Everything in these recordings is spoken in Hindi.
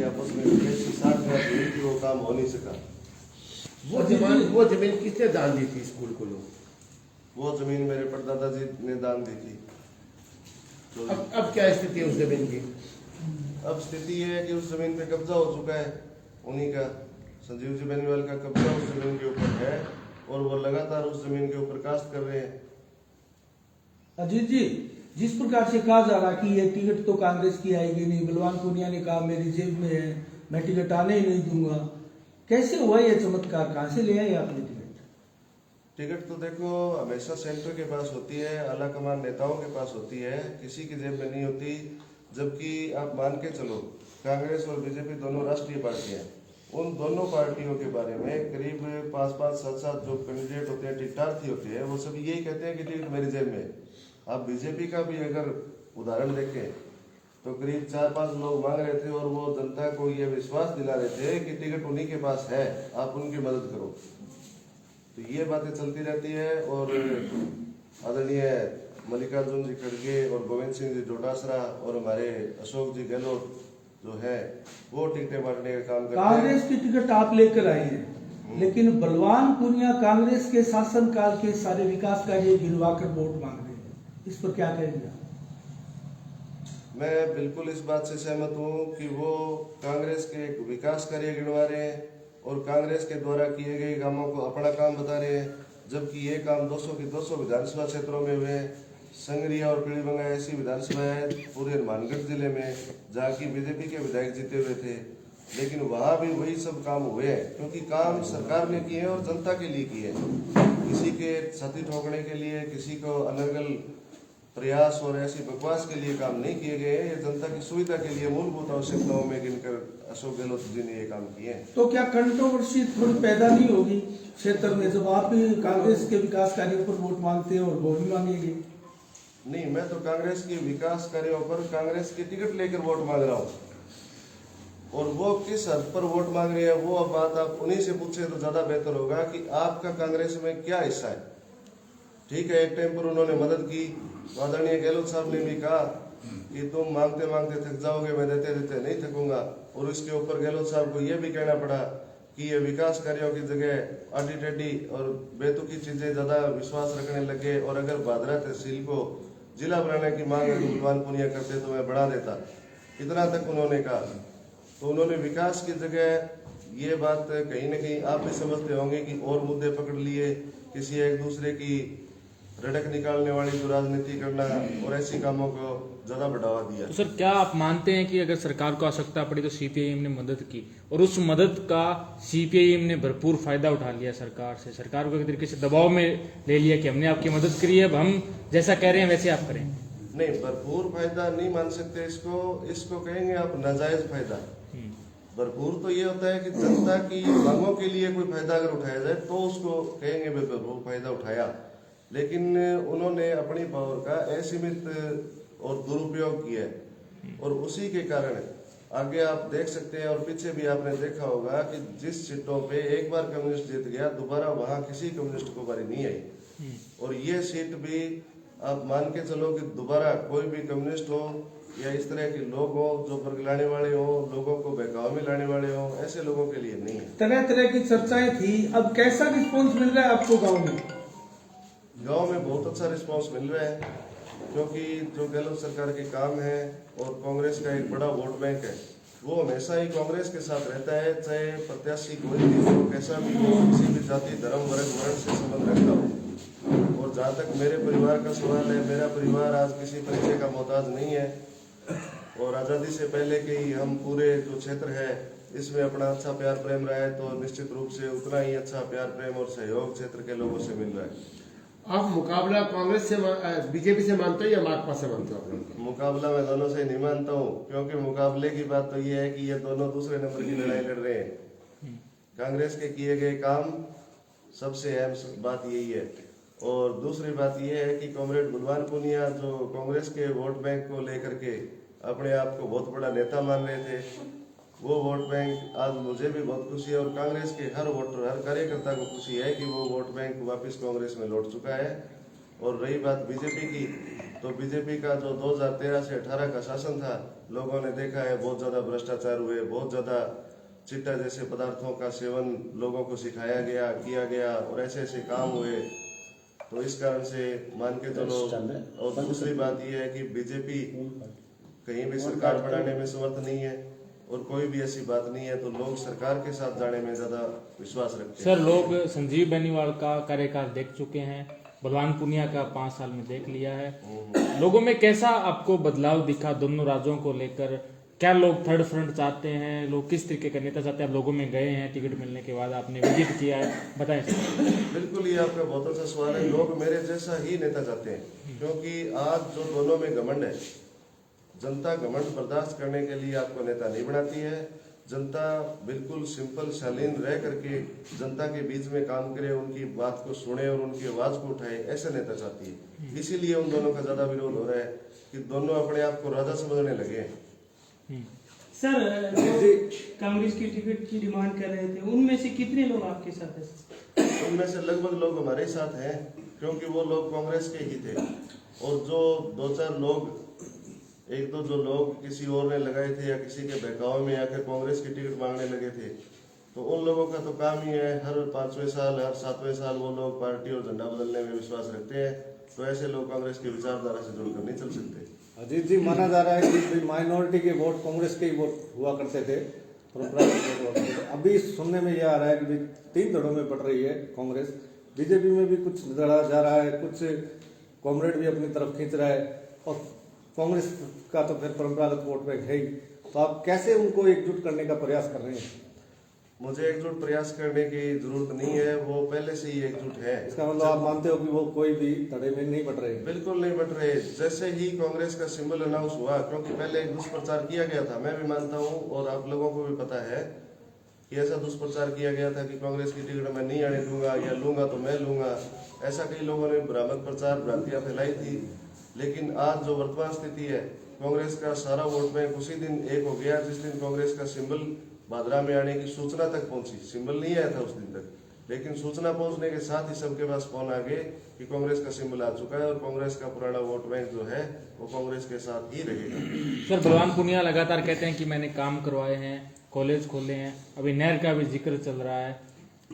की आपस में 60 बात हुई कि वो काम हो नहीं सका। वो जमीन किसने दान दी थी स्कूल को? लोग वो जमीन मेरे परदादा जी ने दान दी थी। तो अब क्या स्थिति है उस जमीन की? अब स्थिति ये है कि उस जमीन पे कब्जा हो चुका है उन्हीं का, संजीव जी बेनीवाल का कब्जा उस जमीन के ऊपर है और वो लगातार उस जमीन के ऊपर काश्त कर रहे हैं। अजीत जी, जिस प्रकार से कहा जा रहा कि ये टिकट तो कांग्रेस की आएगी नहीं, बलवान पूनिया ने कहा मेरी जेब में है, मैं टिकट आने ही नहीं दूंगा, कैसे हुआ ये चमत्कार? कहां से ले आए आपने टिकट? टिकट तो देखो हमेशा सेंटर के पास होती है, आला कमान नेताओं के पास होती है, किसी की जेब में नहीं होती। जबकि आप मान के चलो कांग्रेस और बीजेपी दोनों राष्ट्रीय पार्टियां हैं, उन दोनों पार्टियों के बारे में करीब 5-5, 7-7 जो कैंडिडेट होते हैं, टिकटार्थी होते हैं, वो सब यही कहते हैं कि टिकट मेरी जेब में है। आप बीजेपी का भी अगर उदाहरण देखें तो करीब 4-5 लोग मांग रहे थे और वो जनता को ये विश्वास दिला रहे थे कि टिकट उन्हीं के पास है, आप उनकी मदद करो। तो ये बातें चलती रहती है और आदरणीय मल्लिकार्जुन जी खड़गे और गोविंद सिंह जी डोटासरा और हमारे अशोक जी गहलोत जो है वो टिकटें बांटने का काम करते हैं। कांग्रेस की टिकट आप लेकर आए हैं, लेकिन बलवान पूनिया कांग्रेस के शासनकाल के सारे विकास कार्य गिरवाकर वोट मांग रहे हैं, इस पर क्या कहेंगे? मैं बिल्कुल इस बात से सहमत हूँ कि वो कांग्रेस के विकास कार्य गिनवा रहे हैं और कांग्रेस के द्वारा किए गए कामों को अपना काम बता रहे हैं, जबकि ये काम 200 की 200 विधानसभा क्षेत्रों में हुए हैं। संगरिया और पीलीबंगा ऐसी विधानसभा है पूरे हनुमानगढ़ जिले में जहाँ की बीजेपी के विधायक जीते हुए थे, लेकिन वहाँ भी वही सब काम हुए हैं, क्योंकि काम सरकार ने किए और जनता के लिए किए। किसी के छाती ठोकने के लिए, किसी को अनर्गल प्रयास और ऐसी बकवास के लिए काम नहीं किए गए। ये जनता की सुविधा के लिए मूलभूत आवश्यकताओं में गिनकर अशोक गहलोत जी ने ये काम किए। तो क्या कंट्रोवर्सी थोड़ी पैदा नहीं होगी क्षेत्र में जब आप भी कांग्रेस के विकास कार्यों पर वोट मांगते हैं और वोट भी मांगेंगे? नहीं, मैं तो कांग्रेस के विकास कार्यों पर कांग्रेस की टिकट लेकर वोट मांग रहा हूँ और वो किस हद पर वोट मांग रहे हैं वो अब बात आप उन्हीं से पूछे तो ज्यादा बेहतर होगा कि आपका कांग्रेस में क्या हिस्सा है। ठीक है, एक टाइम पर उन्होंने मदद की, आदरणीय गहलोत साहब ने भी कहा कि तुम मांगते मांगते थक जाओगे, मैं देते देते नहीं थकूंगा। और इसके ऊपर गहलोत साहब को यह भी कहना पड़ा कि ये विकास कार्यों की जगह आटी टेढ़ी और बेतुकी चीजें ज्यादा विश्वास रखने लगे और अगर भादरा तहसील को जिला बनाने की मांग बलवान पूनिया करते तो मैं बढ़ा देता, इतना तक उन्होंने कहा। तो उन्होंने विकास की जगह ये बात कहीं ना कहीं आप भी समझते होंगे कि और मुद्दे पकड़ लिए, किसी एक दूसरे की रड़क निकालने वाली जो राजनीति करना और ऐसी कामों को ज्यादा बढ़ावा दिया। तो सर क्या आप मानते हैं कि अगर सरकार को आवश्यकता पड़ी तो सीपीआईएम ने मदद की और उस मदद का सीपीआईएम ने भरपूर फायदा उठा लिया सरकार से, सरकार को एक तरीके से दबाव में ले लिया कि हमने आपकी मदद करी है, अब हम जैसा कह रहे हैं वैसे आप करें? नहीं, भरपूर फायदा नहीं मान सकते इसको कहेंगे आप नाजायज फायदा। भरपूर तो ये होता है कि जनता की मांगों के लिए कोई फायदा अगर उठाया जाए तो उसको कहेंगे भरपूर फायदा उठाया, लेकिन उन्होंने अपनी पावर का असीमित और दुरुपयोग किया और उसी के कारण आगे आप देख सकते हैं और पीछे भी आपने देखा होगा कि जिस सीटों पे एक बार कम्युनिस्ट जीत गया दोबारा वहां किसी कम्युनिस्ट को बारी नहीं आई। और ये सीट भी आप मान के चलो कि दोबारा कोई भी कम्युनिस्ट हो या इस तरह के लोग हो जो बरगलाने वाले हो, लोगों को बहकावे में लाने वाले हो, ऐसे लोगों के लिए नहीं है। तरह तरह की चर्चाएं थी, अब कैसा रिस्पॉन्स मिल रहा है आपको गाँव में? गांव में बहुत अच्छा रिस्पांस मिल रहा है, क्योंकि जो गहलोत सरकार के काम है और कांग्रेस का एक बड़ा वोट बैंक है, वो हमेशा ही कांग्रेस के साथ रहता है, चाहे प्रत्याशी कोई भी हो, कैसा भी हो, किसी भी जाति धर्म वर्ण से संबंध रखता हो। और जहाँ तक मेरे परिवार का सवाल है, मेरा परिवार आज किसी परिचय का मोहताज नहीं है और आज़ादी से पहले के ही हम पूरे जो क्षेत्र है इसमें अपना अच्छा प्यार प्रेम रहा है, तो निश्चित रूप से उतना ही अच्छा प्यार प्रेम और सहयोग क्षेत्र के लोगों से मिल रहा है। आप मुकाबला कांग्रेस से बीजेपी से मानते हो या माकपा से मानते हो? मुकाबला मैं दोनों से नहीं मानता हूँ, क्योंकि मुकाबले की बात तो ये है कि ये दोनों दूसरे नंबर की लड़ाई लड़ रहे हैं। कांग्रेस के किए गए काम सबसे अहम बात यही है और दूसरी बात यह है कि कॉमरेड बलवान पूनिया जो कांग्रेस के वोट बैंक को लेकर के अपने आप को बहुत बड़ा नेता मान रहे थे, वो वोट बैंक आज मुझे भी बहुत खुशी है और कांग्रेस के हर वोटर हर कार्यकर्ता को खुशी है कि वो वोट बैंक वापस कांग्रेस में लौट चुका है। और रही बात बीजेपी की, तो बीजेपी का जो 2013 से 18 का शासन था, लोगों ने देखा है बहुत ज्यादा भ्रष्टाचार हुए, बहुत ज्यादा चिट्टा जैसे पदार्थों का सेवन लोगों को सिखाया गया, किया गया और ऐसे ऐसे काम हुए। तो इस कारण से मान के चलो। और दूसरी बात यह है कि बीजेपी कहीं भी सरकार बनाने में समर्थ नहीं है और कोई भी ऐसी बात नहीं है, तो लोग सरकार के साथ जाने में ज्यादा विश्वास रखते हैं। सर, लोग संजीव बेनीवाल का कार्यकाल देख चुके हैं, बलवान पुनिया का 5 साल में देख लिया है। लोगों में कैसा आपको बदलाव दिखा दोनों राज्यों को लेकर? क्या लोग थर्ड फ्रंट चाहते हैं? लोग किस तरीके का नेता चाहते हैं? आप लोगों में गए हैं, टिकट मिलने के बाद आपने विजिट किया है, बताएं सर। बिल्कुल, ये आपका बहुत अच्छा सवाल है। लोग मेरे जैसा ही नेता चाहते हैं, क्योंकि आज जो दोनों में घमंड है, जनता घमंड बर्दाश्त करने के लिए आपको नेता नहीं बनाती है। जनता बिल्कुल सिंपल शालीन रह करके जनता के बीच में काम करे, उनकी बात को सुने और उनकी आवाज को उठाए, ऐसा नेता चाहती है। इसीलिए उन दोनों का ज्यादा विरोध हो रहा है कि दोनों अपने आप को राजा समझने लगे। सर, जो कांग्रेस की टिकट की डिमांड कर रहे थे, उनमें से कितने लोग आपके साथ हैं? उनमें से लगभग लोग हमारे साथ हैं, क्योंकि वो लोग कांग्रेस के ही थे। और जो 2-4 लोग, 1-2 जो लोग किसी और ने लगाए थे या किसी के बहकावे में आकर कांग्रेस की टिकट मांगने लगे थे, तो उन लोगों का तो काम ही है हर 5वें साल, हर 7वें साल वो लोग पार्टी और झंडा बदलने में विश्वास रखते हैं। तो ऐसे लोग कांग्रेस की विचारधारा से जुड़कर नहीं चल सकते। अजीत जी, माना जा रहा है कि माइनॉरिटी के वोट कांग्रेस के ही वोट हुआ करते थे, परंपरागत वोट। अभी सुनने में यह आ रहा है कि 3 धड़ों में पड़ रही है कांग्रेस। बीजेपी में भी कुछ लड़ा जा रहा है, कुछ कॉमरेड भी अपनी तरफ खींच रहा है, और कांग्रेस का तो फिर परंपरागत वोट बैंक है ही। तो आप कैसे उनको एकजुट करने का प्रयास कर रहे हैं? मुझे एकजुट प्रयास करने की जरूरत नहीं है, वो पहले से ही एकजुट है। इसका मतलब आप मानते हो कि वो कोई भी धड़े में नहीं बट रहे? बिल्कुल नहीं बट रहे। जैसे ही कांग्रेस का सिंबल अनाउंस हुआ, क्योंकि पहले एक दुष्प्रचार किया गया था, मैं भी मानता हूं और आप लोगों को भी पता है कि ऐसा दुष्प्रचार किया गया था कि कांग्रेस की टिकट मैं नहीं आने दूंगा, या लूंगा तो मैं लूंगा। ऐसा कई लोगों ने भ्रामक प्रचार, भ्रांतियां फैलाई थी। लेकिन आज जो वर्तमान स्थिति है, कांग्रेस का सारा वोट बैंक उसी दिन एक हो गया जिस दिन कांग्रेस का सिंबल भादरा में आने की सूचना तक पहुंची। सिंबल नहीं आया था उस दिन तक, लेकिन सूचना पहुंचने के साथ ही सबके पास फोन आ गए कि कांग्रेस का सिंबल आ चुका है और कांग्रेस का पुराना वोट बैंक जो है वो कांग्रेस के साथ ही रहेगा। सर, बलवान पुनिया लगातार कहते हैं कि मैंने काम करवाए हैं, कॉलेज खोले हैं, अभी नहर का भी जिक्र चल रहा है।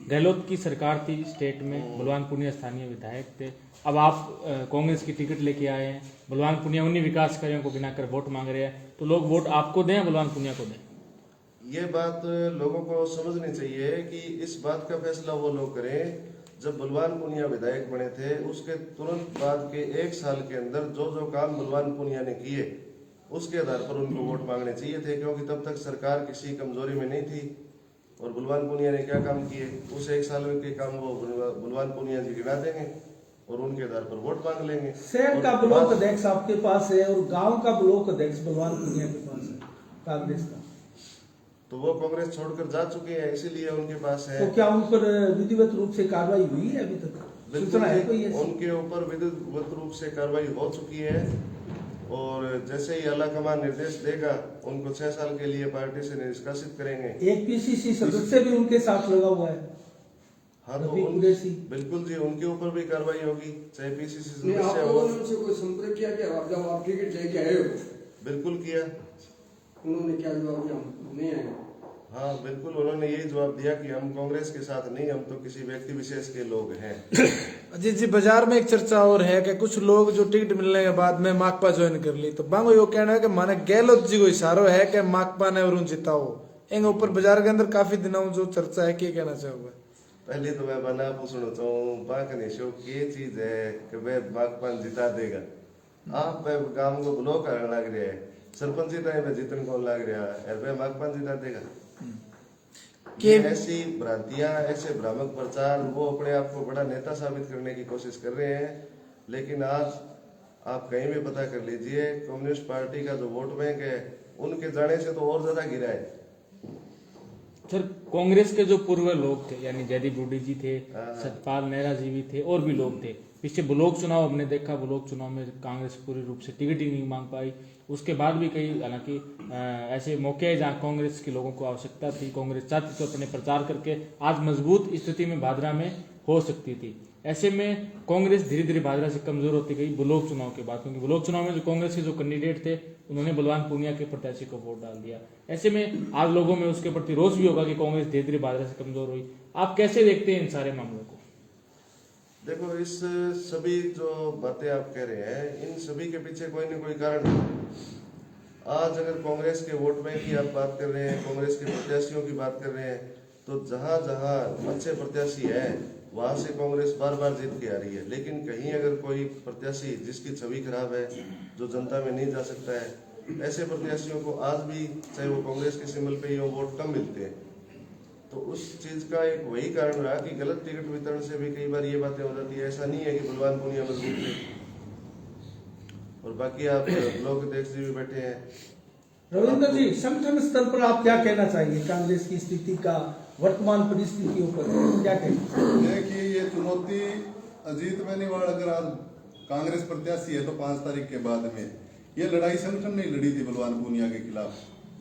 गहलोत की सरकार थी स्टेट में, बलवान पुनिया स्थानीय विधायक थे। अब आप कांग्रेस की टिकट लेके आए हैं, बलवान पुनिया उन्हीं विकास कार्यों को गिनाकर वोट मांग रहे हैं, तो लोग वोट आपको दें, बलवान पुनिया को दें? ये बात लोगों को समझनी चाहिए कि इस बात का फैसला वो लोग करें। जब बलवान पुनिया विधायक बने थे, उसके तुरंत बाद के 1 साल के अंदर जो जो काम बलवान पुनिया ने किए, उसके आधार पर उनको वोट मांगने चाहिए थे, क्योंकि तब तक सरकार किसी कमजोरी में नहीं थी। और बलवान पुनिया ने क्या काम किए, उस 1 साल के काम वो बलवान पुनिया जी गिना देंगे और उनके आधार पर वोट मांग लेंगे। शहर का ब्लॉक अध्यक्ष आपके पास है और गांव का ब्लॉक अध्यक्ष बलवान पुनिया के पास है कांग्रेस का, तो वो कांग्रेस छोड़कर जा चुके हैं, इसीलिए उनके पास है। तो क्या उन पर विधिवत रूप से कार्रवाई हुई है अभी तक? सूचना है कोई ऐसी? उनके ऊपर विधिवत रूप से कार्रवाई हो चुकी है और जैसे ही आलाकमान निर्देश देगा, उनको 6 साल के लिए पार्टी से निष्कासित करेंगे। एक पीसीसी सदस्य भी उनके साथ लगा हुआ है। हाँ, तो बिल्कुल जी, उनके ऊपर भी कार्रवाई होगी, चाहे पीसीसी सदस्य हो। उनसे कोई संपर्क किया क्या जब आप टिकट लेके आए हो? बिल्कुल किया। उन्होंने क्या जवाब दिया? नहीं आए। हाँ बिल्कुल, उन्होंने यही जवाब दिया कि हम कांग्रेस के साथ नहीं, हम तो किसी व्यक्ति विशेष के लोग हैं। अजीत जी, बाजार में एक चर्चा और है कि कुछ लोग जो टिकट मिलने के बाद में माकपा ज्वाइन कर ली, तो बांगो यो कहना है कि माने गहलोत जी को इशारो है कि माकपा ने वरुण जिताओ। इन ऊपर बाजार के अंदर काफी दिनों जो चर्चा है, क्या कहना चाहोगे? पहले तो मैं बना पूछना चाहूँ, बाकने शो ये चीज है कि वह माकपा जिता देगा। आप गांव को ब्लॉक करने लग रहे हैं, सरपंच जीता है, जीतन कौन लग रहा है, वह माकपा जिता देगा। ऐसी भ्रांतियां, ऐसे भ्रामक प्रचार, वो अपने आप को बड़ा नेता साबित करने की कोशिश कर रहे हैं। लेकिन आज आप कहीं भी पता कर लीजिए, कम्युनिस्ट पार्टी का जो वोट बैंक है, उनके जाने से तो और ज्यादा गिरा है। सर, कांग्रेस के जो पूर्व लोग थे, यानी जयदीप रूडी जी थे, सतपाल नेहरा जी भी थे, और भी लोग थे। पिछले ब्लॉक चुनाव हमने देखा, ब्लॉक चुनाव में कांग्रेस पूरी रूप से टिकट ही नहीं मांग पाई। उसके बाद भी कई हालांकि ऐसे मौके हैं जहां कांग्रेस के लोगों को आवश्यकता थी, कांग्रेस चाहती तो अपने प्रचार करके आज मजबूत स्थिति में भादरा में हो सकती थी। ऐसे में कांग्रेस धीरे धीरे भाजपा से कमजोर होती गई ब्लॉक चुनाव के बाद, क्योंकि ब्लॉक चुनाव में जो कांग्रेस के जो कैंडिडेट थे उन्होंने बलवान पूनिया के प्रत्याशी को वोट डाल दिया। ऐसे में आज लोगों में उसके प्रति रोष भी होगा कि कांग्रेस धीरे धीरे भाजपा से कमजोर हुई। आप कैसे देखते हैं इन सारे मामलों को? देखो, इस सभी जो बातें आप कह रहे हैं, इन सभी के पीछे कोई न कोई कारण है। आज अगर कांग्रेस के वोट बैंक की आप बात कर रहे हैं, कांग्रेस के प्रत्याशियों की बात कर रहे हैं, तो जहां जहां अच्छे प्रत्याशी है वहां से कांग्रेस बार बार जीत के आ रही है। लेकिन कहीं अगर कोई प्रत्याशी जिसकी छवि खराब है, जो जनता में नहीं जा सकता है, ऐसे प्रत्याशियों को आज भी चाहे वो कांग्रेस के सिंबल पे ही हो वोट कम मिलते हैं। तो उस चीज का एक वही कारण रहा कि गलत टिकट वितरण से भी कई बार ये बातें हो जाती है। ऐसा नहीं है कि बलवान पूनिया मजबूत थे। और बाकी आप लोग अध्यक्ष जी भी बैठे हैं। रविंद्र जी, संगठन स्तर पर आप क्या कहना चाहिए कांग्रेस की स्थिति का, वर्तमान परिस्थितियों पर क्या कहेंगे? देखिए, ये चुनौती अजीत बेनीवाल अगर आज कांग्रेस प्रत्याशी है तो 5 तारीख के बाद में ये लड़ाई संगठन ने लड़ी थी बलवान पूनिया के खिलाफ।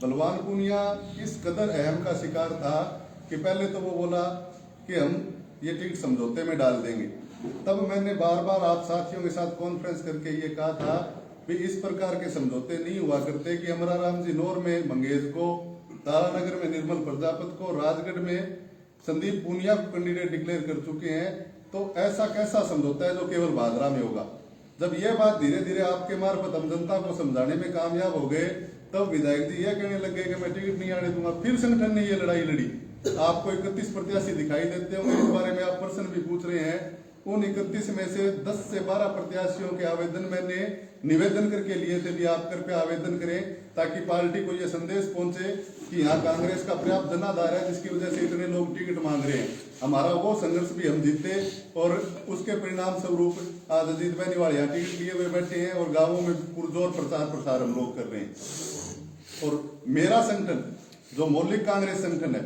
बलवान पूनिया इस कदर अहम का शिकार था कि पहले तो वो बोला कि हम ये टिकट समझौते में डाल देंगे। तब मैंने बार बार आप साथियों के साथ कॉन्फ्रेंस करके ये कहा था कि इस प्रकार के समझौते नहीं हुआ करते कि अमरा राम जी नौर में मंगेश को, तारानगर में निर्मल प्रजापत को, राजगढ़ में संदीप पूनिया को कैंडिडेट डिक्लेयर कर चुके हैं। तो ऐसा कैसा समझौता है जो केवल भादरा में होगा? जब यह बात धीरे धीरे आपके मार्फत हम जनता को समझाने में कामयाब हो गए, तब विधायक जी यह कहने लगे कि मैं टिकट नहीं आने दूंगा। फिर संगठन ने यह लड़ाई लड़ी। आपको 31 प्रत्याशी दिखाई देते होंगे, इस बारे में आप प्रश्न भी पूछ रहे हैं। उन 31 में से 10 से 12 प्रत्याशियों के आवेदन मैंने निवेदन करके लिए थे भी आप कृपया आवेदन करें, ताकि पार्टी को यह संदेश पहुंचे कि यहाँ कांग्रेस का पर्याप्त जनाधार है जिसकी वजह से इतने लोग टिकट मांग रहे हैं। हमारा वो संघर्ष भी हम जीते और उसके परिणाम स्वरूप आज अजीत बेनीवाल यहाँ टिकट लिए हुए बैठे हैं और गाँवों में पुरजोर प्रचार प्रसार हम लोग कर रहे हैं। और मेरा संगठन जो मौलिक कांग्रेस संगठन है,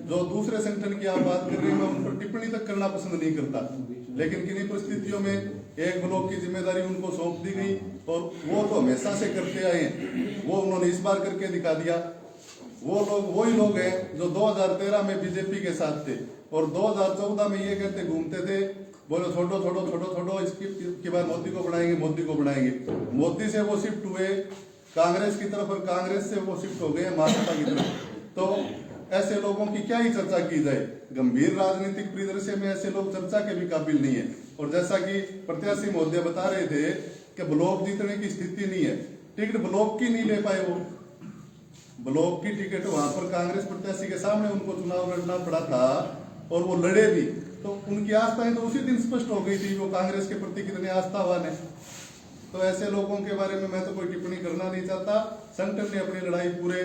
जो दूसरे संगठन की आप बात कर रहे हैं, मैं उन पर टिप्पणी तक करना पसंद नहीं करता। लेकिन किन्हीं परिस्थितियों में एक ब्लॉक की जिम्मेदारी उनको सौंप दी गई और वो तो हमेशा से करते आए हैं, वो उन्होंने इस बार करके दिखा दिया। वो लोग वही लोग हैं जो 2013 में बीजेपी के साथ थे और 2014 में ये कहते घूमते थे, बोलो छोड़ो छोड़ो छोड़ो छोड़ो, इसकी बार मोदी को बढ़ाएंगे, मोदी को बढ़ाएंगे। मोदी से वो शिफ्ट हुए कांग्रेस की तरफ और कांग्रेस से वो शिफ्ट हो गए माकपा की तरफ। तो ऐसे लोगों की क्या ही चर्चा की जाए? गंभीर राजनीतिक परिदृश्य में ऐसे लोग चर्चा के भी काबिल नहीं है। और जैसा कि प्रत्याशी महोदय बता रहे थे कि ब्लॉक जीतने की स्थिति नहीं है, टिकट ब्लॉक की नहीं ले पाए। वो ब्लॉक की टिकट वहां पर कांग्रेस प्रत्याशी के सामने उनको चुनाव लड़ना पड़ा था और वो लड़े भी। तो उनकी आस्थाएं तो उसी दिन स्पष्ट हो गई थी वो कांग्रेस के प्रति कितने आस्थावान है। तो ऐसे लोगों के बारे में मैं तो कोई टिप्पणी करना नहीं चाहता। संगठन ने अपनी लड़ाई पूरे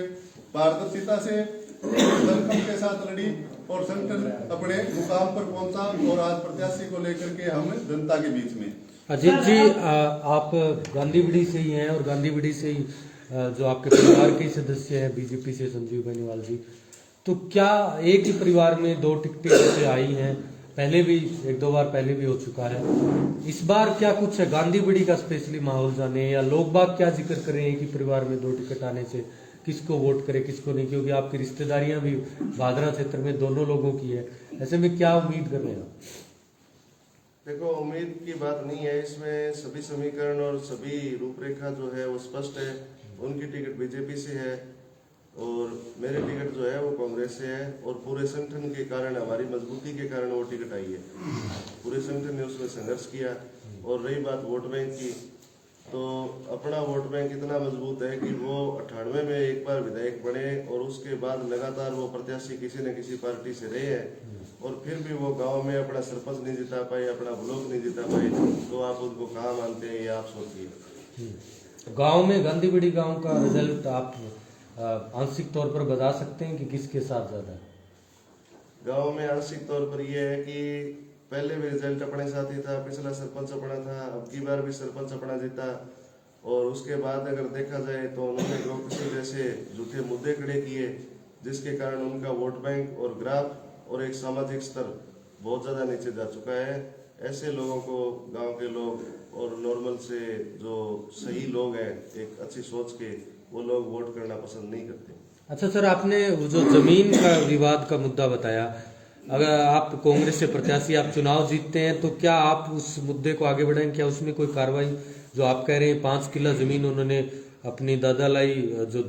पारदर्शिता से दमखम के साथ लड़ी और संगठन अपने मुकाम पर पहुंचा और आज प्रत्याशी को लेकर के हम जनता के बीच में। अजीत जी, आप गांधीबीड़ी से ही हैं और गांधीबीड़ी से ही जो आपके परिवार के सदस्य हैं बीजेपी से संजीव बेनीवाल जी, तो क्या एक ही परिवार में 2 टिकटें जैसे आई हैं? पहले भी 1-2 बार पहले भी हो चुका है। इस बार क्या कुछ है गांधीबीड़ी का स्पेशली माहौल जाने, या लोग बाग क्या जिक्र कर रहे हैं कि परिवार में 2 टिकट आने से किसको वोट करे किसको नहीं, क्योंकि आपकी रिश्तेदारियां भी भादरा क्षेत्र में दोनों लोगों की है। ऐसे में क्या उम्मीद कर रहे हैं? देखो, उम्मीद की बात नहीं है इसमें। सभी समीकरण और सभी रूपरेखा जो है वो स्पष्ट है। उनकी टिकट बीजेपी से है और मेरे टिकट जो है वो कांग्रेस से है और पूरे संगठन के कारण, हमारी मजबूती के कारण वो टिकट आई है। पूरे संगठन ने उसमें संघर्ष किया। और रही बात वोट बैंक की, तो अपना वोट बैंक इतना मजबूत है कि वो 98 में एक बार विधायक बने और उसके बाद लगातार वो प्रत्याशी किसी न किसी पार्टी से रहे हैं और फिर भी वो गांव में अपना सरपंच नहीं जिता पाए, अपना ब्लॉक नहीं जिता पाए। तो आप उनको कहाँ मानते हैं, ये आप सोचिए। गांव में गांधीबीड़ी गांव का रिजल्ट आप आंशिक तौर पर बता सकते हैं कि किसके साथ ज्यादा है? गांव में आंशिक तौर पर यह है कि पहले भी रिजल्ट अपने साथ ही था, पिछला सरपंच अपना था, अब की बार भी सरपंच अपना जीता। और उसके बाद अगर देखा जाए तो उन्होंने लोकसभा जैसे झूठे मुद्दे खड़े किए जिसके कारण उनका वोट बैंक और ग्राफ और एक सामाजिक स्तर बहुत ज्यादा नीचे जा चुका है। ऐसे लोगों को गांव के लोग और नॉर्मल से जो सही लोग हैं एक अच्छी सोच के, वो लोग वोट करना पसंद नहीं करते। अच्छा सर, आपने वो जो जमीन का विवाद का मुद्दा बताया, अगर आप कांग्रेस से प्रत्याशी आप चुनाव जीतते हैं तो क्या आप उस मुद्दे को आगे बढ़ाएंगे? क्या उसमें कोई कार्रवाई, जो आप कह रहे हैं 5 किला जमीन उन्होंने अपनी दादा लाई जो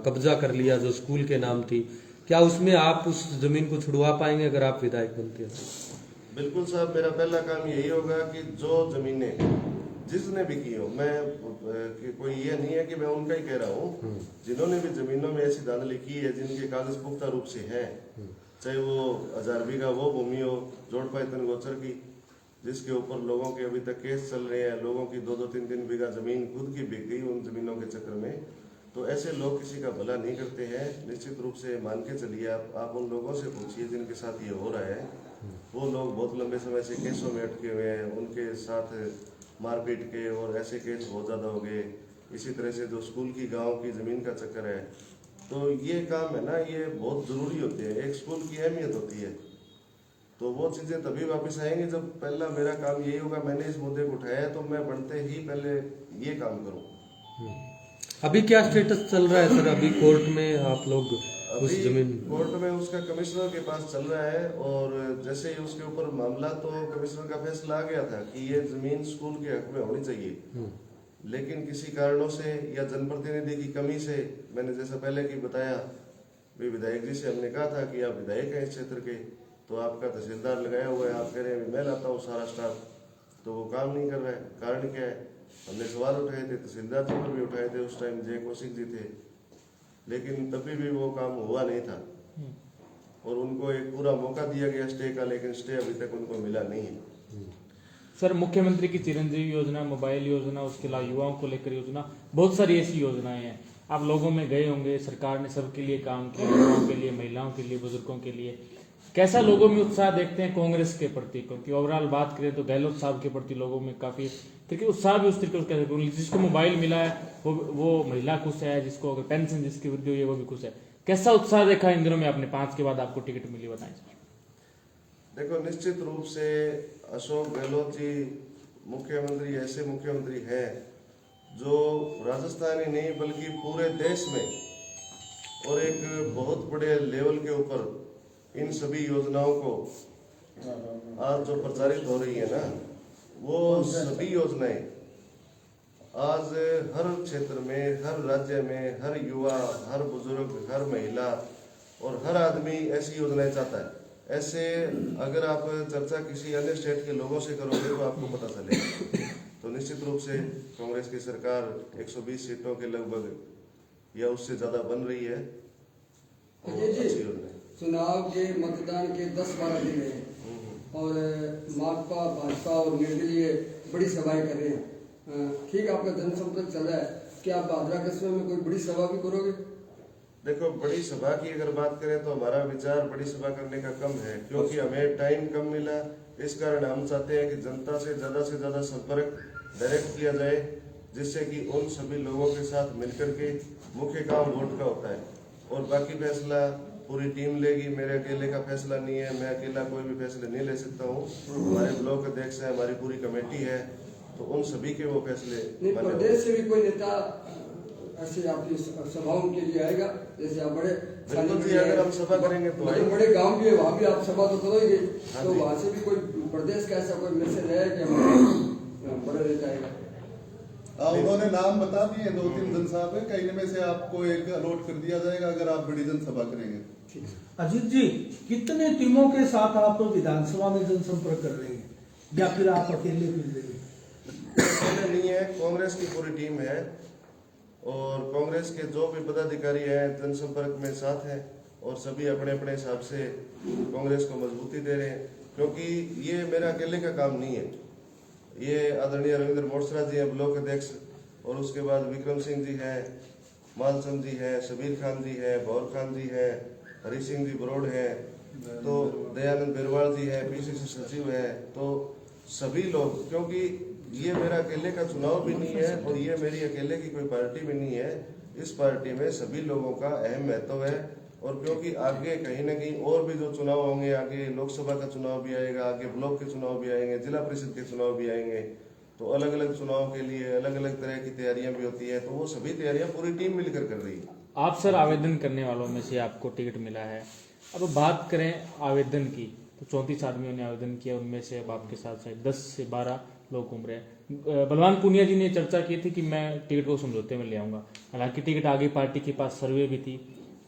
कब्जा कर लिया जो स्कूल के नाम थी, क्या उसमें आप उस जमीन को छुड़वा पाएंगे अगर आप विधायक बनते हैं? बिल्कुल साहब, मेरा पहला काम यही होगा कि जो जमीनें जिसने भी की हो, मैं कोई ये नहीं है कि मैं उनका ही कह रहा हूँ, जिन्होंने भी जमीनों में ऐसी धांधली की है जिनके कागज पुख्ता रूप से हैं, चाहे वो 1000 बीघा वो भूमि हो जोड़पाइतन गोचर की, जिसके ऊपर लोगों के अभी तक केस चल रहे हैं, लोगों की 2-2, 3-3 बीघा जमीन खुद की बिक गई उन जमीनों के चक्कर में, तो ऐसे लोग किसी का भला नहीं करते हैं। निश्चित रूप से मान के चलिए, आप उन लोगों से पूछिए जिनके साथ ये हो रहा है, वो लोग बहुत लंबे समय से केसों में अटके हुए हैं, उनके साथ मारपीट के और ऐसे केस बहुत ज़्यादा हो गए। इसी तरह से जो स्कूल की गांव की ज़मीन का चक्कर है, तो ये काम है ना, ये बहुत ज़रूरी होते हैं, एक स्कूल की अहमियत होती है, तो वो चीज़ें तभी वापस आएंगी जब पहला मेरा काम यही होगा, मैंने इस मुद्दे को उठाया तो मैं बढ़ते ही पहले ये काम करूँ। अभी क्या स्टेटस चल रहा है सर? अभी कोर्ट में आप लोग उस अभी जमीन कोर्ट में उसका कमिश्नर के पास चल रहा है, और जैसे ही उसके ऊपर मामला, तो कमिश्नर का फैसला आ गया था कि ये जमीन स्कूल के हक में होनी चाहिए, लेकिन किसी कारणों से या जनप्रतिनिधि की कमी से, मैंने जैसा पहले की बताया, भी विधायक जी से हमने कहा था कि आप विधायक हैं इस क्षेत्र के, तो आपका तहसीलदार लगाया हुआ है, आप कह रहे हैं मैं लाता हूँ सारा स्टाफ, तो वो काम नहीं कर रहा है, कारण क्या है? हमने सवाल उठाए थे, तहसीलदार जी पर भी उठाए थे, उस टाइम जय कौशिक जी थे, लेकिन तभी भी वो काम हुआ नहीं था, और उनको एक पूरा मौका दिया गया स्टे का, लेकिन स्टे अभी तक उनको मिला नहीं है। सर, मुख्यमंत्री की चिरंजीवी योजना, मोबाइल योजना, उसके अलावा युवाओं को लेकर योजना, बहुत सारी ऐसी योजनाएं हैं, आप लोगों में गए होंगे, सरकार ने सबके लिए काम किया, युवाओं के लिए, महिलाओं के लिए, बुजुर्गों के लिए, कैसा लोगों में उत्साह देखते हैं कांग्रेस के प्रति? क्योंकि ओवरऑल बात करें तो गहलोत साहब के प्रति लोगों में काफी क्योंकि उत्साह भी उस तरीके से, जिसको मोबाइल मिला है वो महिला खुश है, जिसको अगर पेंशन जिसकी वृद्धि हुई है वो भी खुश है। कैसा उत्साह देखा इन दिनों में आपने 5 के बाद आपको टिकट मिली, बताएं सर। देखो, निश्चित रूप से अशोक गहलोत जी मुख्यमंत्री ऐसे मुख्यमंत्री हैं जो राजस्थान ही नहीं बल्कि पूरे देश में और एक बहुत बड़े लेवल के ऊपर इन सभी योजनाओं को आज जो प्रचारित हो रही है ना, वो सभी योजनाएं आज हर क्षेत्र में, हर राज्य में, हर युवा, हर बुजुर्ग, हर महिला और हर आदमी ऐसी योजनाएं चाहता है। ऐसे अगर आप चर्चा किसी अन्य स्टेट के लोगों से करोगे तो आपको पता चलेगा। तो निश्चित रूप से कांग्रेस की सरकार 120 सीटों के लगभग या उससे ज्यादा बन रही है और अच्छी योजना है। चुनाव के मतदान के 10-12 दिन है और माकपा, भाजपा और निर्दलीय बड़ी सभाएं कर रहे हैं। ठीक, आपका जनसंपर्क चल रहा है, क्या आप भादरा कस्बे में कोई बड़ी सभा भी करोगे? देखो, बड़ी सभा की अगर बात करें तो हमारा विचार बड़ी सभा करने का कम है, क्योंकि हमें टाइम कम मिला। इस कारण हम चाहते हैं कि जनता से ज्यादा संपर्क डायरेक्ट किया जाए, जिससे कि उन सभी लोगों के साथ मिलकर के मुख्य काम वोट का होता है और बाकी फैसला पूरी टीम लेगी। मेरे अकेले का फैसला नहीं है, मैं अकेला कोई भी फैसले नहीं ले सकता हूँ। हमारे ब्लॉक अध्यक्ष है, हमारी पूरी कमेटी है, तो उन सभी के वो फैसले। प्रदेश से भी कोई नेता ऐसे आपकी सभाओं के लिए आएगा? जैसे आप बड़े अगर हम सभा करेंगे तो बड़े गांव भी है, वहाँ भी आप सभा तो करोगे, तो वहाँ से भी कोई प्रदेश का ऐसा कोई मैसेज है कि हमारे बड़े नेता आएगा? उन्होंने नाम बता दिए 2-3 जनसभा, कहीं में से आपको एक अलॉट कर दिया जाएगा अगर आप बड़ी जनसभा करेंगे। अजीत जी, कितने टीमों के साथ आप विधानसभा में जनसंपर्क कर रहे हैं या फिर आप अकेले फिर रहे हैं? अकेले नहीं है, कांग्रेस की पूरी टीम है और कांग्रेस के जो भी पदाधिकारी हैं जनसंपर्क में साथ हैं और सभी अपने अपने हिसाब से कांग्रेस को मजबूती दे रहे हैं, क्योंकि ये मेरा अकेले का काम नहीं है। ये आदरणीय रविंद्र मोटसरा जी हैं ब्लॉक अध्यक्ष, और उसके बाद विक्रम सिंह जी हैं, मालचंद जी हैं, शबीर खान जी हैं, भौर खान जी हैं, हरी सिंह जी बरोड़ हैं, तो दयानंद बिरवाल जी हैं, पीसीसी सचिव हैं, तो सभी लोग, क्योंकि ये मेरा अकेले का चुनाव भी नहीं है और ये मेरी अकेले की कोई पार्टी भी नहीं है। इस पार्टी में सभी लोगों का अहम महत्व है, और क्योंकि आगे कहीं ना कहीं और भी जो चुनाव होंगे, आगे लोकसभा का चुनाव भी आएगा, आगे ब्लॉक के चुनाव भी आएंगे, जिला परिषद के चुनाव भी आएंगे, तो अलग अलग चुनाव के लिए अलग अलग तरह की तैयारियां भी होती है, तो वो सभी तैयारियां पूरी टीम मिलकर कर रही है। आप सर आवेदन करने वालों में से आपको टिकट मिला है। अब बात करें आवेदन की तो 34 आदमियों ने आवेदन किया, उनमें से अब आपके साथ शायद 10 से 12 लोग घूम रहे हैं। बलवान पूनिया जी ने चर्चा की थी कि मैं टिकट को समझौते में ले आऊंगा, हालांकि टिकट आगे पार्टी के पास सर्वे भी थी,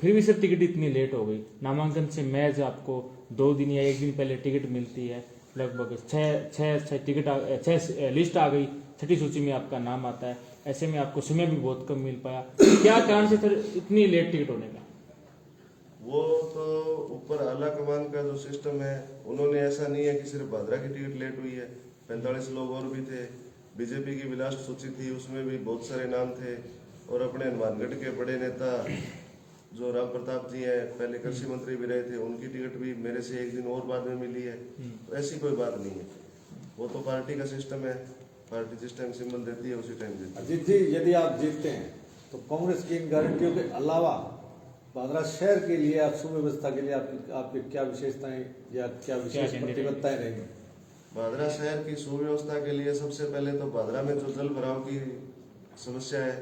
फिर भी सर टिकट इतनी लेट हो गई। नामांकन से मैच आपको 2 दिन या 1 दिन पहले टिकट मिलती है, लगभग छह लिस्ट आ गई, छठी सूची में आपका नाम आता है, ऐसे में आपको समय भी बहुत कम मिल पाया। क्या कारण से सर इतनी लेट टिकट होने का? वो तो ऊपर आला कमान का जो सिस्टम है, उन्होंने ऐसा नहीं है कि सिर्फ भादरा की टिकट लेट हुई है, 45 लोग और भी थे। बीजेपी की लास्ट सूची थी, उसमें भी बहुत सारे नाम थे, और अपने हनुमानगढ़ के बड़े नेता जो राम प्रताप जी हैं, पहले कृषि मंत्री भी रहे थे, उनकी टिकट भी मेरे से 1 दिन और बाद में मिली है। तो ऐसी कोई बात नहीं है, वो तो पार्टी का सिस्टम है, पार्टी जिस टाइम सिंबल देती है उसी टाइम देती है। अजीत जी, यदि आप जीतते हैं तो कांग्रेस की इन गारंटियों के अलावा भादरा शहर के लिए, आप सुव्यवस्था के लिए आपकी क्या विशेषताएं या क्या विशेष प्रतिबद्धताएं रहेंगी? भादरा शहर की सुव्यवस्था के लिए सबसे पहले तो भादरा में जो जल भराव की समस्या है,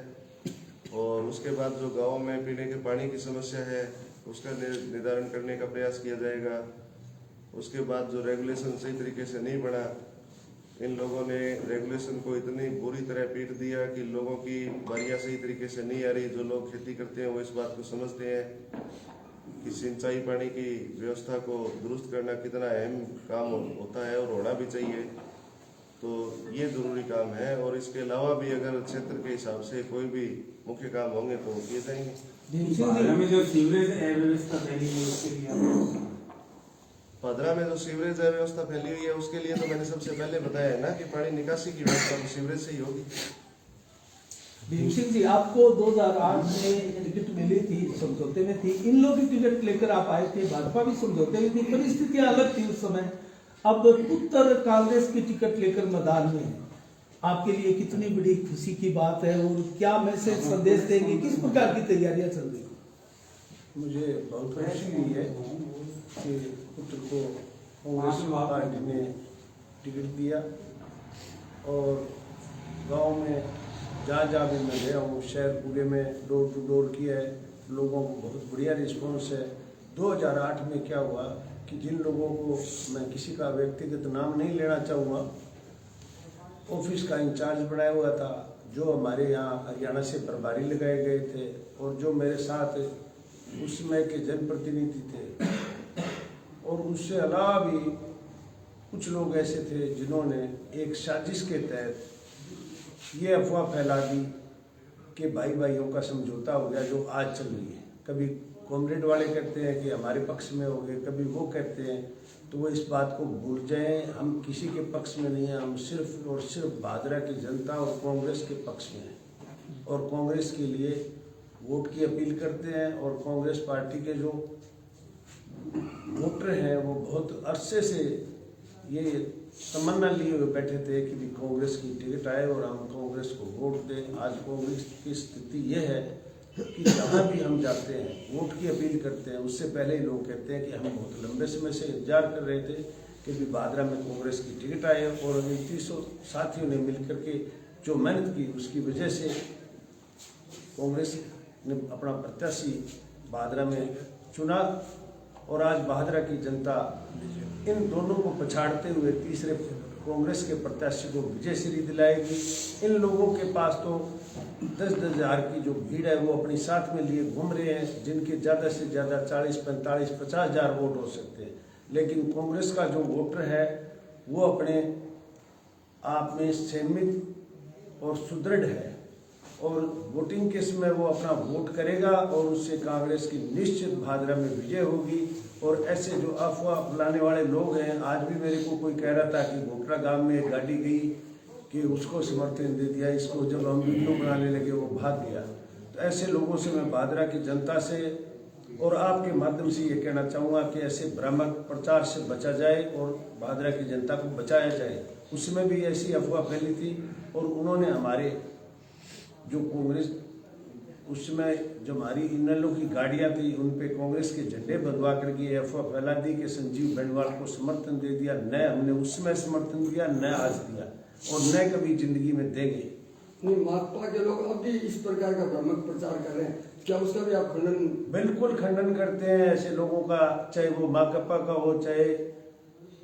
और उसके बाद जो गांव में पीने के पानी की समस्या है, उसका निदान करने का प्रयास किया जाएगा। उसके बाद जो रेगुलेशन सही तरीके से नहीं बना, इन लोगों ने रेगुलेशन को इतनी बुरी तरह पीट दिया कि लोगों की बारियां सही तरीके से नहीं आ रही। जो लोग खेती करते हैं वो इस बात को समझते हैं कि सिंचाई पानी की व्यवस्था को दुरुस्त करना कितना अहम काम होता है और होना भी चाहिए, तो ये जरूरी काम है। और इसके अलावा भी अगर क्षेत्र के हिसाब से कोई भी मुख्य काम होंगे तो किए जाएंगे। में जो सीवरेज अव्यवस्था फैली है उसके लिए, भादरा में जो सीवरेज अव्यवस्था फैली हुई है उसके लिए तो मैंने सबसे पहले बताया है ना कि पानी निकासी की व्यवस्था तो सीवरेज से ही होगी। भीम सिंह जी, आपको 2008 में टिकट मिली थी, समझौते में थी, इन लोग की टिकट लेकर आप आए थे, भाजपा भी समझौते में थी, परिस्थितियां अलग थी उस समय। अब उत्तर कांग्रेस की टिकट लेकर मैदान में है, आपके लिए कितनी बड़ी खुशी की बात है और क्या मैसेज संदेश देंगे, किस प्रकार की तैयारियां चल रही? मुझे बहुत खुशी हुई है कि पुत्र को कांग्रेस पार्टी ने टिकट दिया, और गांव में जहाँ जहाँ भी मैं गया हूँ, शहर पूरे में डोर टू डोर किया है, लोगों को बहुत बढ़िया रिस्पॉन्स है। 2008 में क्या हुआ कि जिन लोगों को, मैं किसी का व्यक्तिगत नाम नहीं लेना चाहूँगा, ऑफिस का इंचार्ज बनाया हुआ था, जो हमारे यहाँ हरियाणा से प्रभारी लगाए गए थे, और जो मेरे साथ उस समय के जनप्रतिनिधि थे, और उससे अलावा भी कुछ लोग ऐसे थे जिन्होंने एक साजिश के तहत ये अफवाह फैला दी कि भाई भाइयों का समझौता हो गया, जो आज चल रही है। कभी कॉमरेड वाले कहते हैं कि हमारे पक्ष में हो गए, कभी वो कहते हैं, तो वो इस बात को भूल जाएं, हम किसी के पक्ष में नहीं हैं, हम सिर्फ और सिर्फ भादरा की जनता और कांग्रेस के पक्ष में हैं, और कांग्रेस के लिए वोट की अपील करते हैं। और कांग्रेस पार्टी के जो वोटर हैं वो बहुत अरसे से ये तमन्ना लिए हुए बैठे थे कि भी कांग्रेस की टिकट आए और हम कांग्रेस को वोट दें। आज कांग्रेस की स्थिति ये है कि जहाँ भी हम जाते हैं, वोट की अपील करते हैं, उससे पहले ही लोग कहते हैं कि हम बहुत लंबे समय से इंतजार कर रहे थे कि भी भादरा में कांग्रेस की टिकट आए, और 300 साथियों ने मिलकर के जो मेहनत की उसकी वजह से कांग्रेस ने अपना प्रत्याशी भादरा में चुना, और आज भादरा की जनता इन दोनों को पछाड़ते हुए तीसरे कांग्रेस के प्रत्याशी को विजय श्री दिलाएगी। इन लोगों के पास तो 10-10 हज़ार की जो भीड़ है वो अपनी साथ में लिए घूम रहे हैं, जिनके ज़्यादा से ज़्यादा 40, 45, 50 हज़ार वोट हो सकते हैं, लेकिन कांग्रेस का जो वोटर है वो अपने आप में संयमित और सुदृढ़ है, और वोटिंग के समय वो अपना वोट करेगा, और उससे कांग्रेस की निश्चित भादरा में विजय होगी। और ऐसे जो अफवाह फैलाने वाले लोग हैं, आज भी मेरे को कोई कह रहा था कि घोटरा गांव में एक गाड़ी गई कि उसको समर्थन दे दिया, इसको जब हम वीडियो बनाने लगे वो भाग गया। तो ऐसे लोगों से मैं भादरा की जनता से और आपके माध्यम से ये कहना चाहूँगा कि ऐसे भ्रामक प्रचार से बचा जाए और भादरा की जनता को बचाया जाए। उसमें भी ऐसी अफवाह फैली थी, और उन्होंने हमारे जो कांग्रेस उसमें जो हमारी इनलों की गाड़ियां थी उन पे कांग्रेस के झंडे बंधवा करके अफवाह फैला दी कि संजीव बेनीवाल को समर्थन दे दिया। न हमने उसमें समर्थन दिया, न आज दिया, और न कभी जिंदगी में देंगे। नहीं, माकपा के लोग अब भी इस प्रकार का भ्रामक प्रचार कर रहे हैं। क्या उसका भी आप खंडन? बिल्कुल खंडन करते हैं ऐसे लोगों का, चाहे वो माकपा का हो, चाहे